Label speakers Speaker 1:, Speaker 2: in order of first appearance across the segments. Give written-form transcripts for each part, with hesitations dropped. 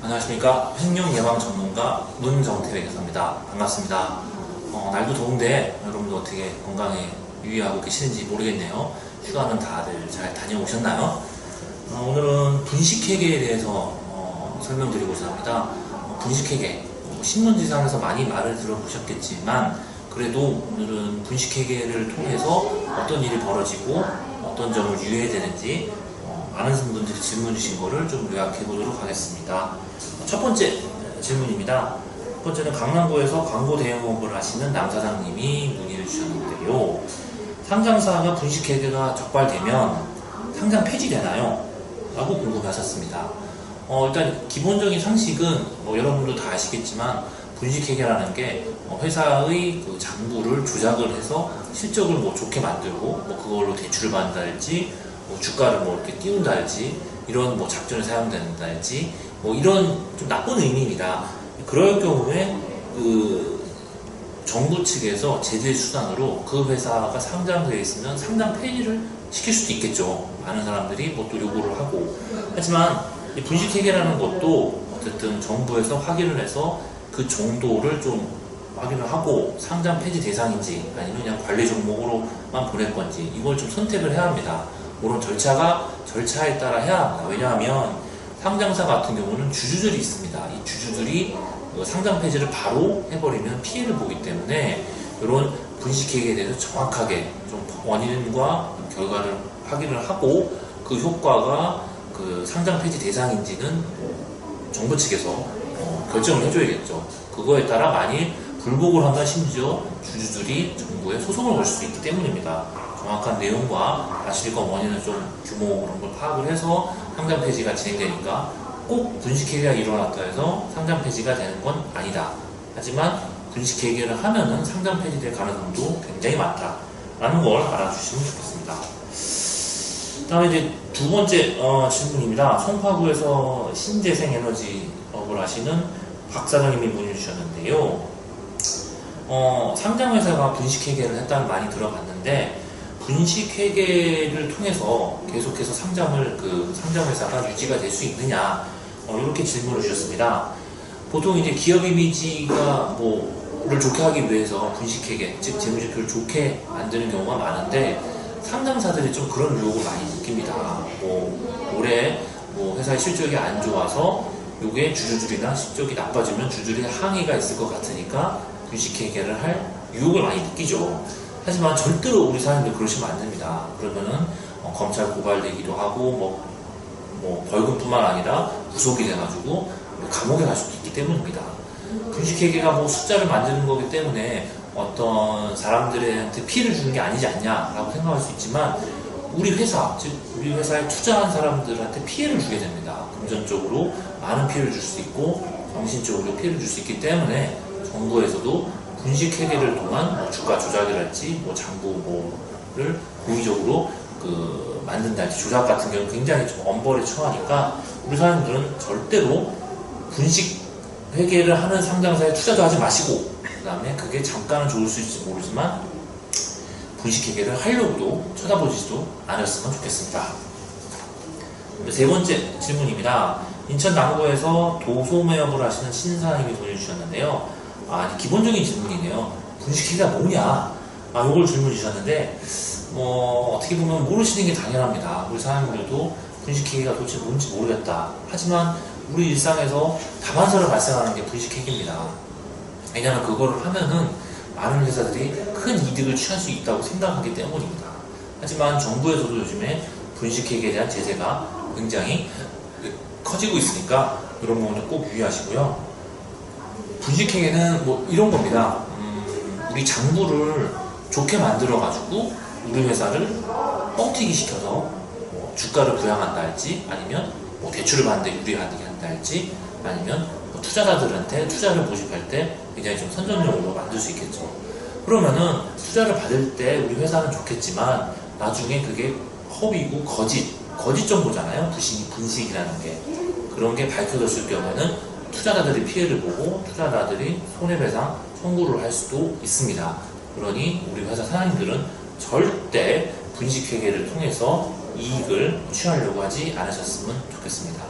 Speaker 1: 안녕하십니까. 횡령 예방 전문가 문정태 교사입니다. 반갑습니다. 날도 더운데 여러분도 어떻게 건강에 유의하고 계시는지 모르겠네요. 휴가는 다들 잘 다녀오셨나요? 오늘은 분식회계에 대해서 설명드리고자 합니다. 분식회계, 신문지상에서 많이 말을 들어보셨겠지만 그래도 오늘은 분식회계를 통해서 어떤 일이 벌어지고 어떤 점을 유의해야 되는지 많은 분들이 질문 주신 거를 좀 요약해 보도록 하겠습니다. 첫 번째 질문입니다. 첫 번째는 강남구에서 광고 대행업을 하시는 남 사장님이 문의를 주셨는데요. 상장사가 분식회계가 적발되면 상장 폐지되나요? 라고 궁금해하셨습니다. 일단 기본적인 상식은 여러분도 다 아시겠지만 분식회계라는 게 회사의 그 장부를 조작을 해서 실적을 좋게 만들고 그걸로 대출을 받는다든지 주가를 이렇게 띄운다든지 이런 작전에 사용된다든지 이런 좀 나쁜 의미입니다. 그럴 경우에 그 정부 측에서 제재 수단으로 그 회사가 상장되어 있으면 상장 폐지를 시킬 수도 있겠죠. 많은 사람들이 또 요구를 하고. 하지만 이 분식회계라는 것도 어쨌든 정부에서 확인을 해서 그 정도를 좀 확인을 하고 상장 폐지 대상인지 아니면 그냥 관리 종목으로만 보낼 건지 이걸 좀 선택을 해야 합니다. 그런 절차에 따라 해야 합니다. 왜냐하면 상장사 같은 경우는 주주들이 있습니다. 이 주주들이 상장 폐지를 바로 해버리면 피해를 보기 때문에 이런 분식회계에 대해서 정확하게 좀 원인과 결과를 확인을 하고 그 효과가 그 상장 폐지 대상인지는 정부 측에서 결정을 해줘야겠죠. 그거에 따라 만일 불복을 하면 심지어 주주들이 정부에 소송을 걸 수 있기 때문입니다. 정확한 내용과 사실과 원인을 좀 규모 그런 걸 파악을 해서 상장 폐지가 진행되니까 꼭 분식회계가 일어났다 해서 상장 폐지가 되는 건 아니다. 하지만 분식회계를 하면은 상장 폐지될 가능성도 굉장히 많다라는 걸 알아주시면 좋겠습니다. 다음에 이제 두 번째 질문입니다. 송파구에서 신재생에너지업을 하시는 박 사장님이 문의 주셨는데요. 상장회사가 분식회계를 했다는 많이 들어봤는데 분식회계를 통해서 계속해서 상장회사가 유지가 될 수 있느냐 이렇게 질문을 주셨습니다. 보통 이제 기업 이미지가 를 좋게 하기 위해서 분식회계, 즉 재무제표를 좋게 만드는 경우가 많은데 상장사들이 좀 그런 유혹을 많이 느낍니다. 올해 회사의 실적이 안 좋아서 요게 주주들이나 실적이 나빠지면 주주들의 항의가 있을 것 같으니까 분식회계를 할 유혹을 많이 느끼죠. 하지만 절대로 우리 사람들 그러시면 안 됩니다. 그러면은 검찰 고발되기도 하고 벌금뿐만 아니라 구속이 돼가지고 감옥에 갈 수도 있기 때문입니다. 분식회계가 숫자를 만드는 거기 때문에 어떤 사람들한테 피해를 주는 게 아니지 않냐라고 생각할 수 있지만 우리 회사, 즉 우리 회사에 투자한 사람들한테 피해를 주게 됩니다. 금전적으로 많은 피해를 줄 수 있고 정신적으로 피해를 줄 수 있기 때문에 정부에서도 분식회계를 통한 주가 조작이랄지 장부를 고의적으로 만든달지 조작 같은 경우는 굉장히 좀 엄벌에 처하니까 우리 사람들은 절대로 분식회계를 하는 상장사에 투자도 하지 마시고 그 다음에 그게 잠깐은 좋을 수 있을지 모르지만 분식회계를 하려고도 쳐다보지도 않았으면 좋겠습니다. 세 번째 질문입니다. 인천 남구에서 도소매업을 하시는 신사님이 보내주셨는데요. 기본적인 질문이네요. 분식회계가 뭐냐? 요걸 질문 주셨는데, 어떻게 보면 모르시는 게 당연합니다. 우리 사람들도 분식회계가 도대체 뭔지 모르겠다. 하지만 우리 일상에서 다반사로 발생하는 게 분식회계입니다. 왜냐하면 그거를 하면은 많은 회사들이 큰 이득을 취할 수 있다고 생각하기 때문입니다. 하지만 정부에서도 요즘에 분식회계에 대한 제재가 굉장히 커지고 있으니까 이런 부분도 꼭 유의하시고요. 분식회계는 이런 겁니다. 우리 장부를 좋게 만들어가지고 우리 회사를 뻥튀기 시켜서 주가를 부양한다 할지 아니면 대출을 받는데 유리하게 한다 할지 아니면 투자자들한테 투자를 모집할 때 굉장히 좀 선전용으로 만들 수 있겠죠. 그러면은 투자를 받을 때 우리 회사는 좋겠지만 나중에 그게 허위고 거짓 정보잖아요. 분식이라는 게. 그런 게 밝혀졌을 경우에는 투자자들이 피해를 보고 투자자들이 손해배상 청구를 할 수도 있습니다. 그러니 우리 회사 사장님들은 절대 분식회계를 통해서 이익을 취하려고 하지 않으셨으면 좋겠습니다.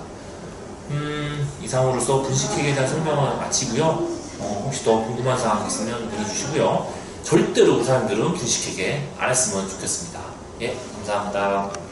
Speaker 1: 이상으로서 분식회계에 대한 설명을 마치고요. 혹시 더 궁금한 사항 있으면 문의 주시고요. 절대로 우리 사람들은 분식회계 안 했으면 좋겠습니다. 예, 감사합니다.